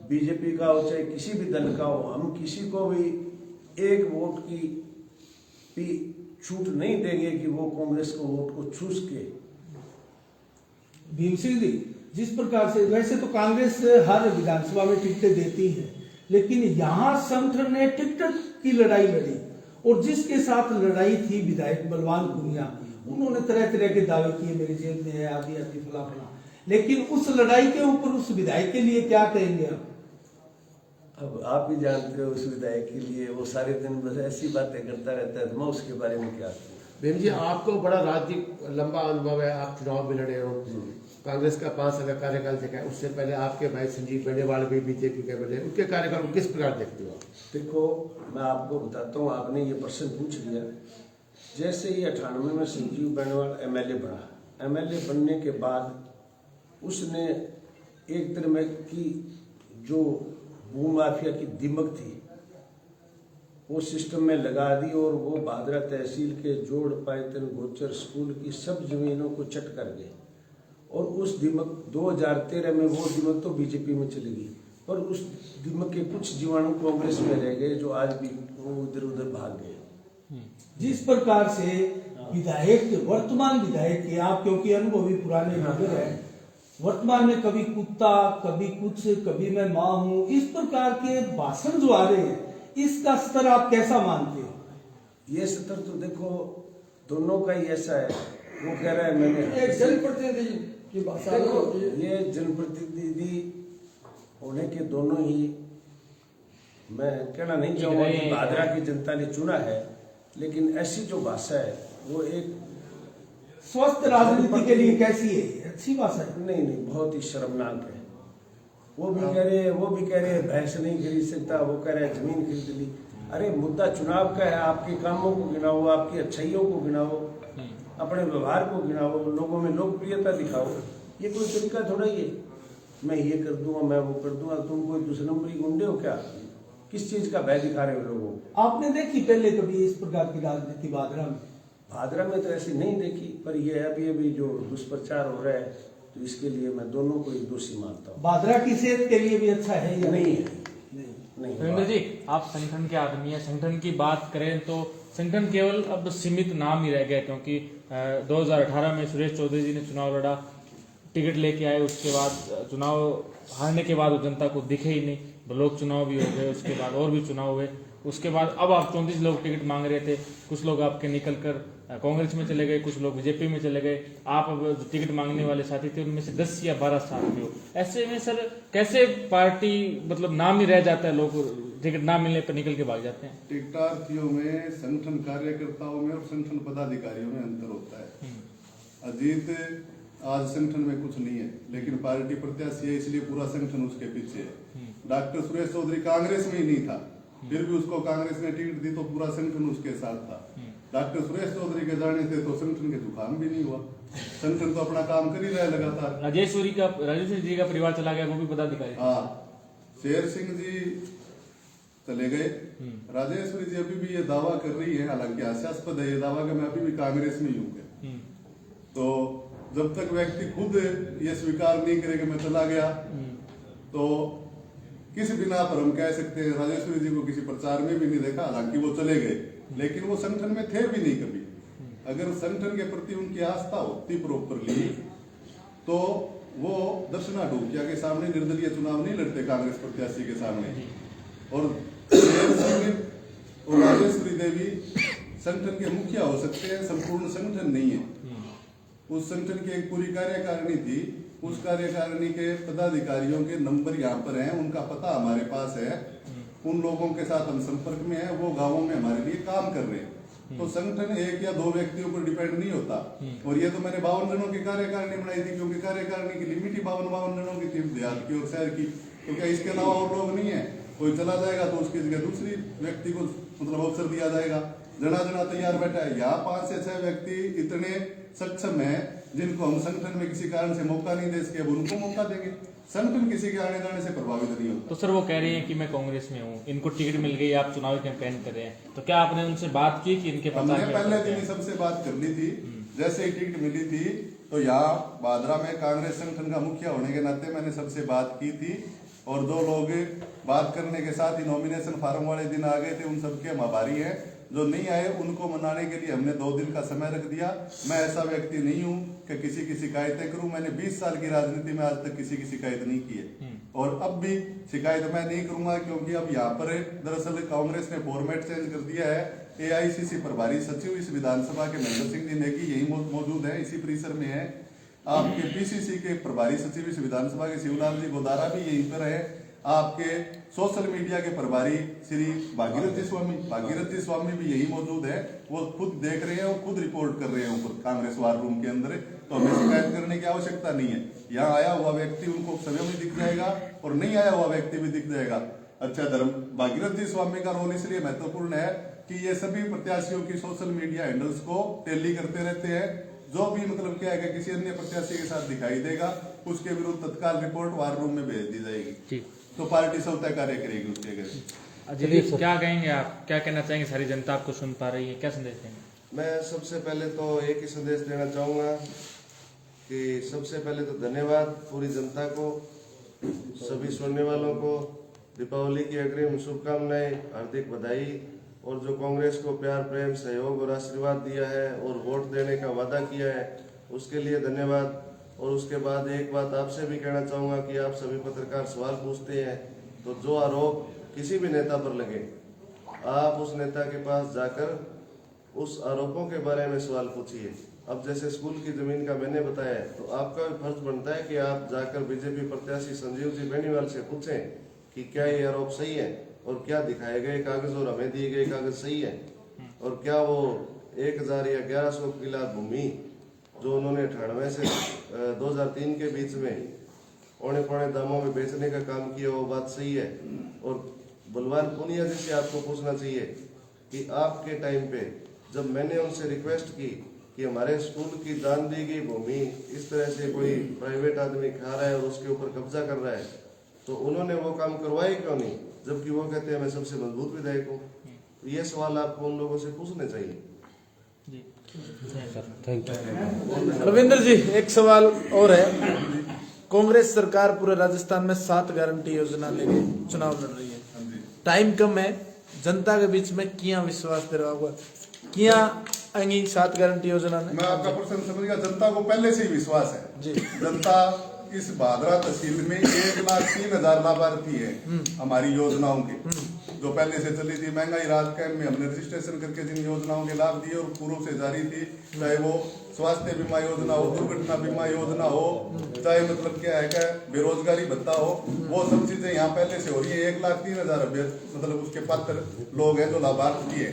बीजेपी का हो, चाहे किसी भी दल का हो। हम किसी को भी एक वोट की भी छूट नहीं देंगे कि वो कांग्रेस को वोट को चूस के। भीम सिंह जी, जिस प्रकार से वैसे तो कांग्रेस हर विधानसभा में टिकटें देती है, लेकिन यहाँ संगठन ने टिकट की लड़ाई लड़ी और जिसके साथ लड़ाई थी विधायक बलवान पूनिया, उन्होंने तरह तरह के दावे किए, मेरी जेब में है, आदि आदि फला फला। लेकिन उस लड़ाई के ऊपर उस विधायक के लिए क्या कहेंगे आप? अब आप भी जानते हो उस विधायक के लिए वो सारे दिन बस ऐसी बातें करता रहता है, तो मैं उसके बारे में क्या कहूं? भीम जी, आपको बड़ा राजनीतिक लंबा अनुभव है, आप चुनाव भी लड़े हो, कांग्रेस का 5 साल का कार्यकाल देखा है, उससे पहले आपके भाई संजीव बेनीवाल भी बीजेपी के बने, उनके कार्यकाल को किस प्रकार देखते हो? देखो, मैं आपको बताता हूँ, आपने ये प्रश्न पूछ लिया। जैसे ही 98 में संजीव बेनीवाल एमएलए बना, एमएलए बनने के बाद उसने एक तरह में की जो भू माफिया की दिमक थी वो सिस्टम में लगा दी और वो भादरा तहसील के जोड़ पायतन गोचर स्कूल की सब जमीनों को चट कर गए। और उस दिमक 2013 में वो दिमक तो बीजेपी में चली गई, पर उस दिमक के कुछ जीवाणु कांग्रेस में रह गए जो आज भी वो इधर उधर भाग गए। जिस प्रकार से विधायक, वर्तमान विधायक के आप क्योंकि अनुभवी पुराने लीडर हैं, वर्तमान में कभी कुत्ता, कभी कुछ, कभी मैं माँ हूँ, इस प्रकार के भाषण जो आ रहे हैं, इसका स्तर आप कैसा मानते हो? ये स्तर तो देखो दोनों का ही ऐसा है। वो कह रहा है मैंने एक जनप्रतिनिधि की भाषा होती है। ये जनप्रतिनिधि होने के दोनों ही, मैं कहना नहीं चाहूँगा कि भादरा की जनता ने चुना है, लेकिन ऐसी जो भाषा है वो एक स्वस्थ राजनीति के लिए कैसी है? अच्छी भाषा है? नहीं, बहुत ही शर्मनाक है। वो भी कह रहे हैं भैंस नहीं खरीद सकता, वो कह रहे हैं जमीन खरीद ली। अरे मुद्दा चुनाव का है, आपके कामों को गिनाओ, आपकी अच्छाइयों को गिनाओ, अपने व्यवहार को गिनाओ, लोगों में लोकप्रियता दिखाओ। ये कोई तरीका थोड़ा ही है, मैं ये कर दूंगा, मैं वो कर दूंगा। तुम कोई दूसरे नंबरी गुंडे हो क्या? किस चीज का भय दिखा रहे हो लोगों को? आपने देखी पहले कभी इस प्रकार की राजनीति भादरा में? भादरा में तो ऐसी नहीं देखी, पर ये अभी जो दुष्प्रचार हो रहा है, तो इसके लिए मैं दोनों को एक दोषी मानता हूँ। भादरा की सेहत के लिए भी अच्छा है या नहीं है? नहीं। सुरेंद्र जी, आप संगठन के आदमी हैं, संगठन की बात करें तो संगठन केवल अब सीमित नाम ही रह गया, क्योंकि 2018 में सुरेश चौधरी जी ने चुनाव लड़ा, टिकट लेके आए, उसके बाद चुनाव हारने के बाद वो जनता को दिखे ही नहीं, ब्लॉक चुनाव भी हो गए, उसके बाद और भी चुनाव हुए, उसके बाद अब आप 34 लोग टिकट मांग रहे थे, कुछ लोग आपके निकल कर कांग्रेस में चले गए, कुछ लोग बीजेपी में चले गए, आप अब जो टिकट मांगने वाले साथी थे उनमें से 10 या 12 साथ में हो। ऐसे में सर कैसे पार्टी, मतलब नाम ही रह जाता है, लोग टिकट ना मिलने पर निकल के भाग जाते हैं? टिकटार्थियों में, संगठन कार्यकर्ताओं में और संगठन पदाधिकारियों में अंतर होता है। अजीत आज संगठन में कुछ नहीं है, लेकिन पार्टी प्रत्याशी है, इसलिए पूरा संगठन उसके पीछे है। डॉक्टर सुरेश चौधरी कांग्रेस में ही नहीं था, फिर भी उसको कांग्रेस ने टिकट दी तो पूरा संगठन उसके साथ था। डॉक्टर सुरेश चौधरी के जाने से तो संगठन के जुकाम भी नहीं हुआ, संगठन तो अपना काम कर ही रहा है लगातार। राजेश्वरी जी का परिवार चला गया, वो भी पदाधिकारी। हाँ, शेर सिंह जी चले गए, राजेश्वरी जी अभी भी ये दावा कर रही है, हालांकि हास्यास्पद है ये दावा कि मैं अभी भी कांग्रेस में ही हूँ। तो जब तक व्यक्ति खुद ये स्वीकार नहीं करे कि मैं चला गया, तो किस बिना पर हम कह सकते हैं? राजेश्वरी जी को किसी प्रचार में भी नहीं देखा, हालांकि वो चले गए, लेकिन वो संगठन में थे भी नहीं कभी। अगर संगठन के प्रति उनकी आस्था होती प्रॉपरली, तो वो दर्शना ढूकिया के सामने निर्दलीय चुनाव नहीं लड़ते कांग्रेस प्रत्याशी के सामने। और और राजेश्वरी देवी संगठन के मुखिया हो सकते हैं, संपूर्ण संगठन नहीं है। उस संगठन की एक पूरी कार्यकारिणी थी, उस कार्यकारिणी के पदाधिकारियों के नंबर यहाँ पर हैं, उनका पता हमारे पास है, उन लोगों के साथ हम संपर्क में हैं, वो गांवों में हमारे लिए काम कर रहे हैं। तो संगठन 1 या 2 व्यक्तियों पर डिपेंड नहीं होता। और ये तो मैंने 52 जनों की कार्यकारिणी बनाई थी, क्योंकि कार्यकारिणी की लिमिट ही 52 जनों की थी, देहात की और शहर की। तो क्या इसके अलावा और लोग नहीं है? कोई चला जाएगा तो उसकी जगह दूसरी व्यक्ति को मतलब अवसर दिया जाएगा। जना जना तैयार बैठा है। यहाँ 5 से 6 व्यक्ति इतने सक्षम है जिनको हम संगठन में किसी कारण से मौका नहीं दे सके, उनको मौका देंगे। संगठन किसी के आने जाने से प्रभावित नहीं होता। तो सर वो कह रही हैं कि मैं कांग्रेस में हूँ, इनको टिकट मिल गई, आप चुनावी कैंपेन कर रहे हैं, तो क्या आपने उनसे बात की कि इनके पता? हमने पहले दिन ही सबसे बात कर ली थी जैसे ही टिकट मिली थी तो यहाँ बादरा में कांग्रेस संगठन का मुखिया होने के नाते मैंने सबसे बात की थी और 2 लोग बात करने के साथ ही नॉमिनेशन फार्म वाले दिन आ गए थे। उन सबके हम आभारी हैं। जो नहीं आए उनको मनाने के लिए हमने 2 दिन का समय रख दिया। मैं ऐसा व्यक्ति नहीं हूं कि किसी की शिकायतें करूं। मैंने 20 साल की राजनीति में आज तक किसी की शिकायत नहीं की है और अब भी शिकायत मैं नहीं करूंगा, क्योंकि अब यहाँ पर दरअसल कांग्रेस ने फॉर्मेट चेंज कर दिया है। AICC प्रभारी सचिव इस विधानसभा के महेंद्र सिंह जी नेगी यही मौजूद है, इसी परिसर में है। आपके PCC के प्रभारी सचिव इस विधानसभा के शिवलाल जी गोदारा भी यहीं पर है। आपके सोशल मीडिया के प्रभारी श्री भागीरथ स्वामी भी यही मौजूद है। वो खुद देख रहे हैं और खुद रिपोर्ट कर रहे हैं ऊपर कांग्रेस वार रूम के अंदर। तो हमें शिकायत करने की आवश्यकता नहीं है। यहाँ आया हुआ व्यक्ति उनको स्वयं भी दिख जाएगा और नहीं आया हुआ व्यक्ति भी दिख जाएगा। अच्छा, भागीरथ स्वामी का रोल इसलिए महत्वपूर्ण है कि ये सभी प्रत्याशियों की सोशल मीडिया हैंडल्स को टैली करते रहते हैं। जो भी मतलब क्या है कि किसी अन्य प्रत्याशी के साथ दिखाई देगा उसके विरुद्ध तत्काल रिपोर्ट वार रूम में भेज दी जाएगी। तो पार्टी स्वतः कार्य करेगी उसके घर। अजय जी, क्या कहेंगे आप, क्या कहना चाहेंगे? सारी जनता आपको सुन पा रही है, क्या संदेश देंगे? मैं सबसे पहले तो एक ही संदेश देना चाहूँगा कि सबसे पहले तो धन्यवाद पूरी जनता को, सभी सुनने वालों को दीपावली की अग्रिम शुभकामनाएं, हार्दिक बधाई। और जो कांग्रेस को प्यार, प्रेम, सहयोग और आशीर्वाद दिया है और वोट देने का वादा किया है उसके लिए धन्यवाद। और उसके बाद एक बात आपसे भी कहना चाहूँगा कि आप सभी पत्रकार सवाल पूछते हैं तो जो आरोप किसी भी नेता पर लगे, आप उस नेता के पास जाकर उस आरोपों के बारे में सवाल पूछिए। अब जैसे स्कूल की जमीन का मैंने बताया तो आपका भी फर्ज बनता है कि आप जाकर बीजेपी प्रत्याशी संजीव जी बेनीवाल से पूछें कि क्या ये आरोप सही है और क्या दिखाए गए कागज और हमें दिए गए कागज सही है, और क्या वो 1000 या 1100 किला भूमि जो उन्होंने 98 से 2003 के बीच में औने पौने दामों में बेचने का काम किया वो बात सही है। और बलवान पूनिया जी से आपको पूछना चाहिए कि आपके टाइम पे जब मैंने उनसे रिक्वेस्ट की कि हमारे स्कूल की दान दी गई भूमि इस तरह से कोई प्राइवेट आदमी खा रहा है और उसके ऊपर कब्जा कर रहा है, तो उन्होंने वो काम करवाए क्यों नहीं, जबकि वो कहते हैं मैं सबसे मजबूत विधायक हूँ। तो ये सवाल आपको उन लोगों से पूछने चाहिए। Thank you. रविंद्र जी, एक सवाल और है। कांग्रेस सरकार पूरे राजस्थान में 7 गारंटी योजना लेके चुनाव लड़ रही है। टाइम कम है, जनता के बीच में किया विश्वास दे रहा होगा, किया आएंगी 7 गारंटी योजना में? मैं आपका प्रश्न समझ गया। जनता को पहले से ही विश्वास है जी। जनता इस भादरा तहसील में 1,03,000 लाभार्थी है हमारी योजनाओं के, जो पहले से चली थी। महंगाई राहत कैंप में हमने रजिस्ट्रेशन करके जिन योजनाओं के लाभ दिए और पूर्व से जारी थी, चाहे वो स्वास्थ्य बीमा योजना हो, दुर्घटना बीमा योजना हो, चाहे मतलब क्या है क्या बेरोजगारी भत्ता हो, वो सब चीजें यहाँ पहले से हो रही है। 1,03,000 मतलब उसके पात्र लोग हैं जो लाभार्थी है।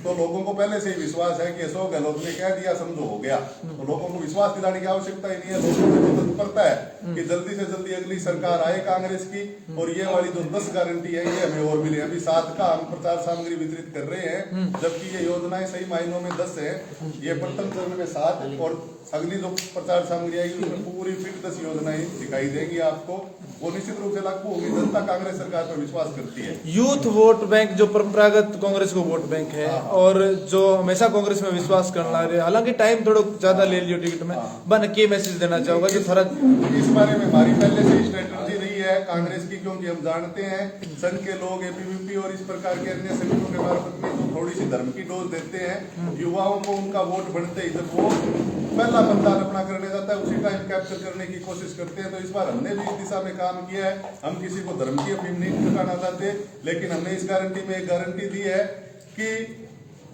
तो लोगों को पहले से ही विश्वास है कि अशोक गहलोत ने कह दिया समझो हो गया, तो लोगों को विश्वास दिलाने की आवश्यकता ही नहीं है। लोगों को तो तत्परता है कि जल्दी से जल्दी अगली सरकार आए कांग्रेस की और ये वाली जो 10 गारंटी है ये हमें और मिले। अभी 7 का हम प्रचार सामग्री वितरित कर रहे हैं, जबकि ये योजनाएं सही मायनों में 10 है। ये प्रथम चरण में 7 और अगली जो प्रचार सामग्री आएगी उसमें पूरी फिट 10 योजनाएं दिखाई देंगी आपको। वो निश्चित रूप से लागू होगी। जनता कांग्रेस सरकार पर विश्वास करती है। यूथ वोट बैंक जो परंपरागत कांग्रेस को वोट बैंक है और जो हमेशा कांग्रेस में विश्वास करना रहे, हालांकि टाइम थोड़ा ज्यादा ले लियो टिकट में, बन के मैसेज देना चाहूंगा जो थोड़ा इस बारे में हमारी पहले से स्ट्रेटजी रही है कांग्रेस की, क्योंकि हम जानते हैं संघ के लोग एबीवीपी और इस प्रकार के अन्य संगठनों के मार्फत में तो थोड़ी सी धर्म की डोज देते हैं युवाओं को। उनका वोट बढ़ते ही जब वो पहला मतदान अपना करने जाता है उसी टाइम कैप्चर करने की कोशिश करते हैं। तो इस बार हमने भी इस दिशा में काम किया है। हम किसी को धर्म की अफीम नहीं लगाना चाहते, लेकिन हमने इस गारंटी में एक गारंटी दी है कि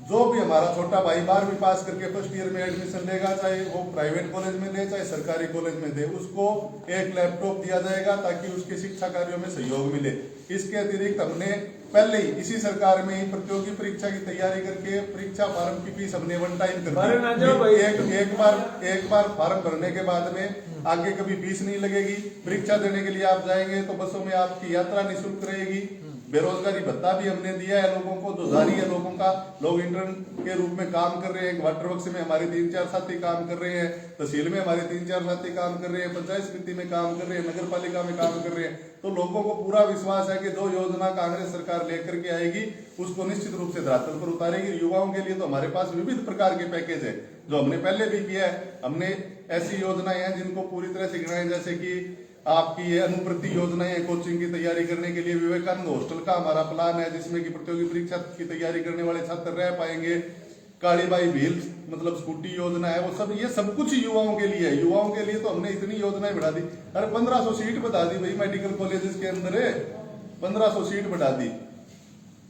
जो भी हमारा छोटा भाई 12वीं पास करके फर्स्ट ईयर में एडमिशन लेगा, चाहे वो प्राइवेट कॉलेज में ले चाहे सरकारी कॉलेज में दे, उसको एक लैपटॉप दिया जाएगा ताकि उसके शिक्षा कार्यों में सहयोग मिले। इसके अतिरिक्त हमने पहले ही इसी सरकार में ही प्रतियोगी परीक्षा की तैयारी करके परीक्षा फार्म की फीस हमने वन टाइम कर दी। एक बार फार्म भरने के बाद में आगे कभी फीस नहीं लगेगी। परीक्षा देने के लिए आप जाएंगे तो बसों में आपकी यात्रा निःशुल्क रहेगी। बेरोजगारी भत्ता भी हमने दिया है लोगों को, जो जारी है लोगों का। लोग इंटर्न के रूप में काम कर रहे हैं। वाटर वर्क्स में हमारे 3-4 साथी काम कर रहे हैं, तहसील में हमारे 3-4 साथी काम कर रहे हैं, पंचायत समिति में काम कर रहे हैं, नगर पालिका में काम कर रहे हैं। तो लोगों को पूरा विश्वास है कि जो योजना कांग्रेस सरकार लेकर के आएगी उसको निश्चित रूप से धरातल पर उतारेगी। युवाओं के लिए तो हमारे पास विविध प्रकार के पैकेज है। जो हमने पहले भी किया है। हमने ऐसी योजनाएं हैं जिनको पूरी तरह से गिनाएं, जैसे कि आपकी ये अनुप्रति योजनाएं हैं, कोचिंग की तैयारी करने के लिए विवेकानंद हॉस्टल का हमारा प्लान है, जिसमें कि प्रतियोगी परीक्षा की तैयारी करने वाले छात्र रह पाएंगे। कालीबाई व्हील मतलब स्कूटी योजना है, वो सब ये सब कुछ युवाओं के लिए है। युवाओं के लिए तो हमने इतनी योजनाएं बढ़ा दी। अरे 1500 सीट बढ़ा दी भाई मेडिकल कॉलेजेस के अंदर है, 1500 सीट बढ़ा दी,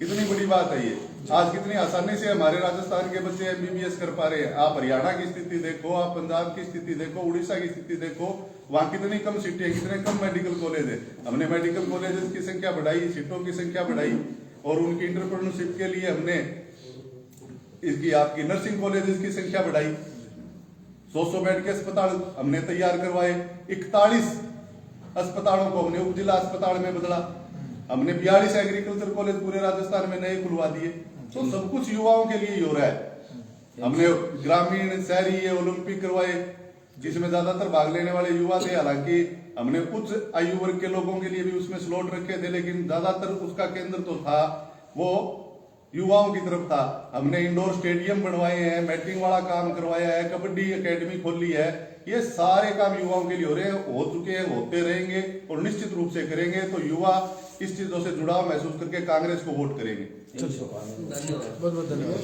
इतनी बड़ी बात है ये। आज कितनी आसानी से हमारे राजस्थान के बच्चे एमबीबीएस कर पा रहे हैं। आप हरियाणा की स्थिति देखो, आप पंजाब की स्थिति देखो, उड़ीसा की स्थिति देखो, वहां कितनी कम सीटें, कितने कम मेडिकल कॉलेज है। हमने मेडिकल कॉलेजेस की संख्या बढ़ाई, सीटों की संख्या बढ़ाई, और उनकी इंटरप्रेन्योरशिप के लिए हमने इसकी आपकी नर्सिंग कॉलेजेस की संख्या बढ़ाई। 100 बेड के अस्पताल हमने तैयार करवाए। 41 अस्पतालों को हमने उपजिला अस्पताल में बदला। हमने 42 एग्रीकल्चर कॉलेज पूरे राजस्थान में नए खुलवा दिए। तो सब कुछ युवाओं के लिए ही हो रहा है। हमने ग्रामीण शहरी ये ओलंपिक करवाए, जिसमें ज्यादातर भाग लेने वाले युवा थे। हालांकि हमने उच्च आयु वर्ग के लोगों के लिए भी उसमें स्लॉट रखे थे, लेकिन ज्यादातर उसका केंद्र तो था वो युवाओं की तरफ था। हमने इंडोर स्टेडियम बनवाए हैं, मैटिंग वाला काम करवाया है, कबड्डी एकेडमी खोली है। ये सारे काम युवाओं के लिए हो रहे हैं, हो चुके हैं, होते रहेंगे और निश्चित रूप से करेंगे। तो युवा इस चीजों से जुड़ाव महसूस करके कांग्रेस को वोट करेंगे। बहुत बहुत धन्यवाद।